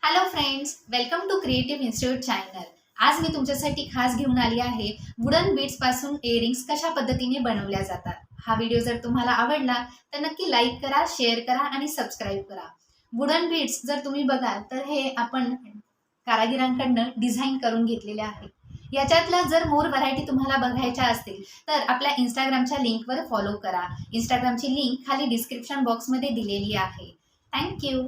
Hello friends, welcome to creative institute channel. आज मी तुमच्यासाठी खास घेऊन आली आहे वुडन बीड्स पासून इयरिंग्स कशा पद्धतीने बनवल्या जातात. हा व्हिडिओ जर तुम्हाला आवडला तर नक्की लाईक करा, शेअर करा आणि सबस्क्राईब करा. वुडन बीड्स जर तुम्ही बघाल तर हे आपण कारागिरांकडनं डिझाईन करून घेतलेले आहे. याच्यातल्या जर मोर व्हरायटी तुम्हाला बघायच्या असतील तर आपल्या इंस्टाग्रामच्या लिंकवर फॉलो करा. इंस्टाग्रामची लिंक खाली डिस्क्रिप्शन बॉक्समध्ये दिलेली आहे. थँक्यू.